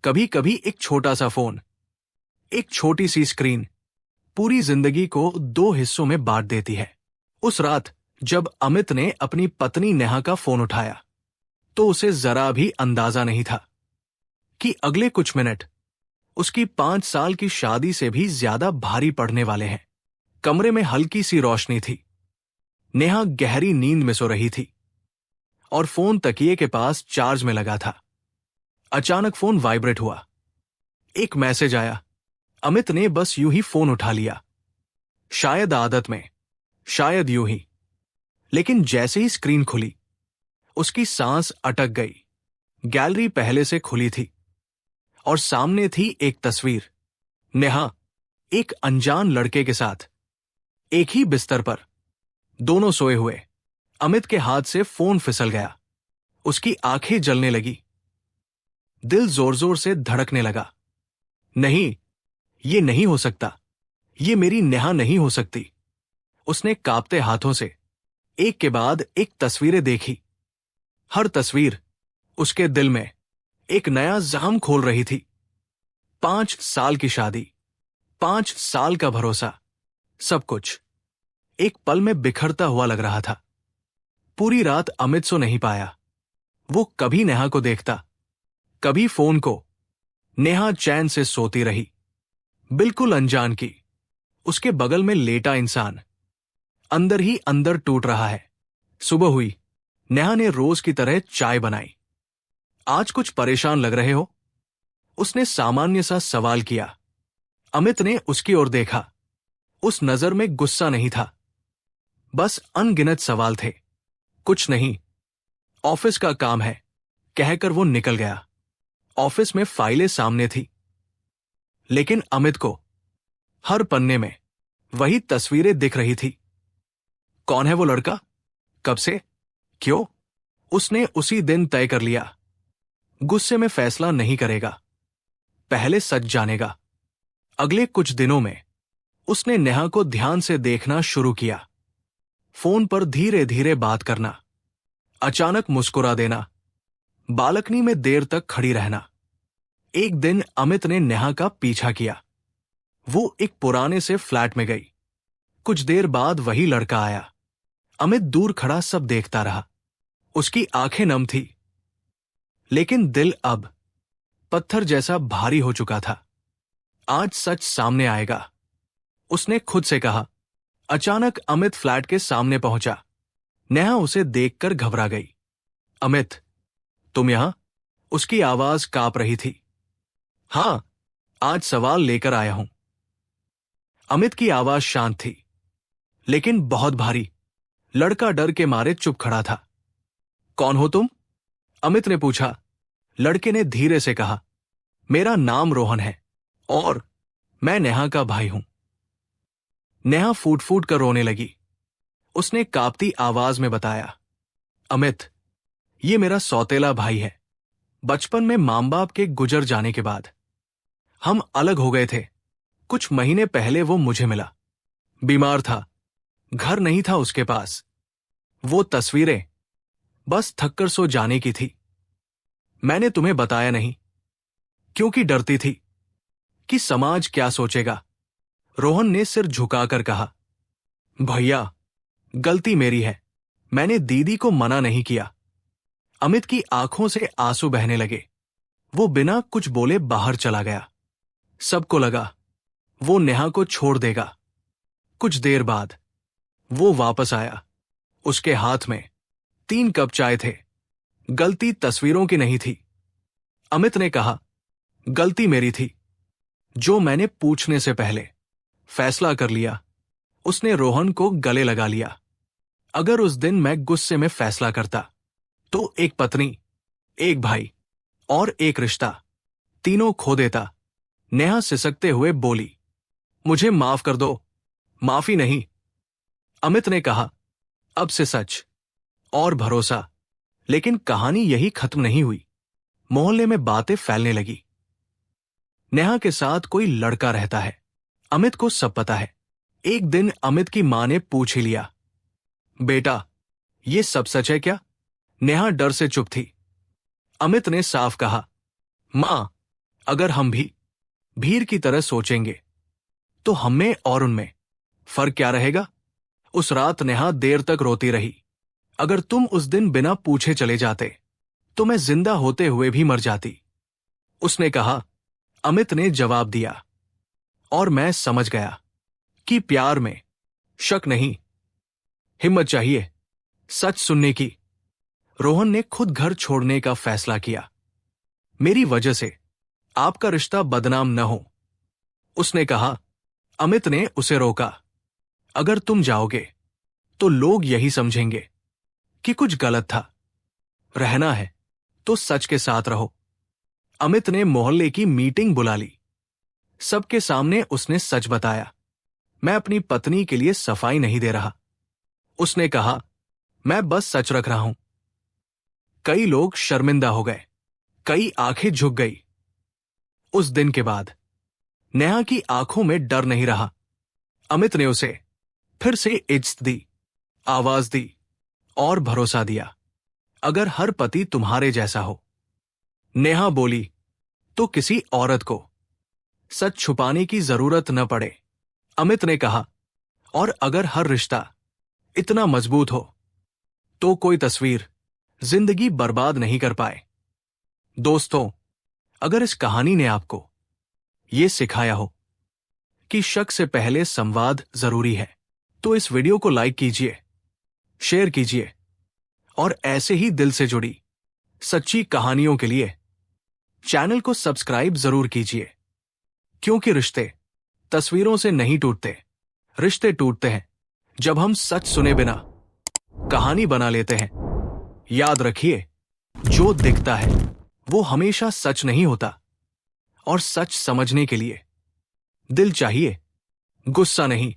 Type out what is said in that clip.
कभी कभी एक छोटा सा फोन, एक छोटी सी स्क्रीन पूरी जिंदगी को दो हिस्सों में बांट देती है। उस रात जब अमित ने अपनी पत्नी नेहा का फोन उठाया तो उसे जरा भी अंदाजा नहीं था कि अगले कुछ मिनट उसकी 5 साल की शादी से भी ज्यादा भारी पड़ने वाले हैं। कमरे में हल्की सी रोशनी थी। नेहा गहरी नींद में सो रही थी और फोन तकिए के पास चार्ज में लगा था। अचानक फोन वाइब्रेट हुआ। एक मैसेज आया। अमित ने बस यूं ही फोन उठा लिया, शायद आदत में, शायद यूं ही। लेकिन जैसे ही स्क्रीन खुली उसकी सांस अटक गई। गैलरी पहले से खुली थी और सामने थी एक तस्वीर। नेहा एक अनजान लड़के के साथ, एक ही बिस्तर पर, दोनों सोए हुए। अमित के हाथ से फोन फिसल गया। उसकी आंखें जलने लगी, दिल जोर जोर से धड़कने लगा। नहीं, ये नहीं हो सकता, ये मेरी नेहा नहीं हो सकती। उसने कांपते हाथों से एक के बाद एक तस्वीरें देखी। हर तस्वीर उसके दिल में एक नया जख्म खोल रही थी। 5 साल की शादी, 5 साल का भरोसा, सब कुछ एक पल में बिखरता हुआ लग रहा था। पूरी रात अमित सो नहीं पाया। वो कभी नेहा को देखता, कभी फोन को। नेहा चैन से सोती रही, बिल्कुल अनजान की। उसके बगल में लेटा इंसान अंदर ही अंदर टूट रहा है। सुबह हुई। नेहा ने रोज की तरह चाय बनाई। आज कुछ परेशान लग रहे हो? उसने सामान्य सा सवाल किया। अमित ने उसकी ओर देखा। उस नजर में गुस्सा नहीं था, बस अनगिनत सवाल थे। कुछ नहीं, ऑफिस का काम है, कहकर वो निकल गया। ऑफिस में फाइलें सामने थी, लेकिन अमित को हर पन्ने में वही तस्वीरें दिख रही थी। कौन है वो लड़का? कब से? क्यों? उसने उसी दिन तय कर लिया। गुस्से में फैसला नहीं करेगा, पहले सच जानेगा। अगले कुछ दिनों में उसने नेहा को ध्यान से देखना शुरू किया। फोन पर धीरे धीरे बात करना, अचानक मुस्कुरा देना, बालकनी में देर तक खड़ी रहना। एक दिन अमित ने नेहा का पीछा किया। वो एक पुराने से फ्लैट में गई। कुछ देर बाद वही लड़का आया। अमित दूर खड़ा सब देखता रहा। उसकी आंखें नम थी, लेकिन दिल अब पत्थर जैसा भारी हो चुका था। आज सच सामने आएगा, उसने खुद से कहा। अचानक अमित फ्लैट के सामने पहुंचा। नेहा उसे देखकर घबरा गई। अमित, तुम यहां? उसकी आवाज कांप रही थी। हां, आज सवाल लेकर आया हूं। अमित की आवाज शांत थी, लेकिन बहुत भारी। लड़का डर के मारे चुप खड़ा था। कौन हो तुम? अमित ने पूछा। लड़के ने धीरे से कहा, मेरा नाम रोहन है और मैं नेहा का भाई हूं। नेहा फूट फूट कर रोने लगी। उसने कांपती आवाज में बताया, अमित, ये मेरा सौतेला भाई है। बचपन में मां बाप के गुजर जाने के बाद हम अलग हो गए थे। कुछ महीने पहले वो मुझे मिला। बीमार था, घर नहीं था उसके पास। वो तस्वीरें बस थककर सो जाने की थी। मैंने तुम्हें बताया नहीं, क्योंकि डरती थी कि समाज क्या सोचेगा। रोहन ने सिर झुकाकर कहा, भैया, गलती मेरी है। मैंने दीदी को मना नहीं किया। अमित की आंखों से आंसू बहने लगे। वो बिना कुछ बोले बाहर चला गया। सबको लगा वो नेहा को छोड़ देगा। कुछ देर बाद वो वापस आया। उसके हाथ में 3 कप चाय थे। गलती तस्वीरों की नहीं थी। अमित ने कहा, गलती मेरी थी, जो मैंने पूछने से पहले फैसला कर लिया। उसने रोहन को गले लगा लिया। अगर उस दिन मैं गुस्से में फैसला करता तो एक पत्नी, एक भाई और एक रिश्ता, तीनों खो देता। नेहा सिसकते हुए बोली, मुझे माफ कर दो। माफी नहीं, अमित ने कहा। अब से सच और भरोसा। लेकिन कहानी यही खत्म नहीं हुई। मोहल्ले में बातें फैलने लगी। नेहा के साथ कोई लड़का रहता है, अमित को सब पता है। एक दिन अमित की मां ने पूछ ही लिया, बेटा, ये सब सच है क्या? नेहा डर से चुप थी। अमित ने साफ कहा, मां, अगर हम भी भीड़ की तरह सोचेंगे तो हमें और उनमें फर्क क्या रहेगा? उस रात नेहा देर तक रोती रही। अगर तुम उस दिन बिना पूछे चले जाते तो मैं जिंदा होते हुए भी मर जाती, उसने कहा। अमित ने जवाब दिया, और मैं समझ गया कि प्यार में शक नहीं, हिम्मत चाहिए सच सुनने की। रोहन ने खुद घर छोड़ने का फैसला किया। मेरी वजह से आपका रिश्ता बदनाम न हो, उसने कहा। अमित ने उसे रोका। अगर तुम जाओगे तो लोग यही समझेंगे कि कुछ गलत था। रहना है तो सच के साथ रहो। अमित ने मोहल्ले की मीटिंग बुला ली। सबके सामने उसने सच बताया। मैं अपनी पत्नी के लिए सफाई नहीं दे रहा, उसने कहा। मैं बस सच रख रहा हूं। कई लोग शर्मिंदा हो गए, कई आंखें झुक गई। उस दिन के बाद नेहा की आंखों में डर नहीं रहा। अमित ने उसे फिर से इज्जत दी, आवाज दी और भरोसा दिया। अगर हर पति तुम्हारे जैसा हो, नेहा बोली, तो किसी औरत को सच छुपाने की जरूरत न पड़े। अमित ने कहा, और अगर हर रिश्ता इतना मजबूत हो तो कोई तस्वीर जिंदगी बर्बाद नहीं कर पाए। दोस्तों, अगर इस कहानी ने आपको यह सिखाया हो कि शक से पहले संवाद जरूरी है, तो इस वीडियो को लाइक कीजिए, शेयर कीजिए और ऐसे ही दिल से जुड़ी सच्ची कहानियों के लिए चैनल को सब्सक्राइब जरूर कीजिए। क्योंकि रिश्ते तस्वीरों से नहीं टूटते, रिश्ते टूटते हैं जब हम सच सुने बिना कहानी बना लेते हैं। याद रखिए, जो दिखता है वो हमेशा सच नहीं होता, और सच समझने के लिए दिल चाहिए, गुस्सा नहीं।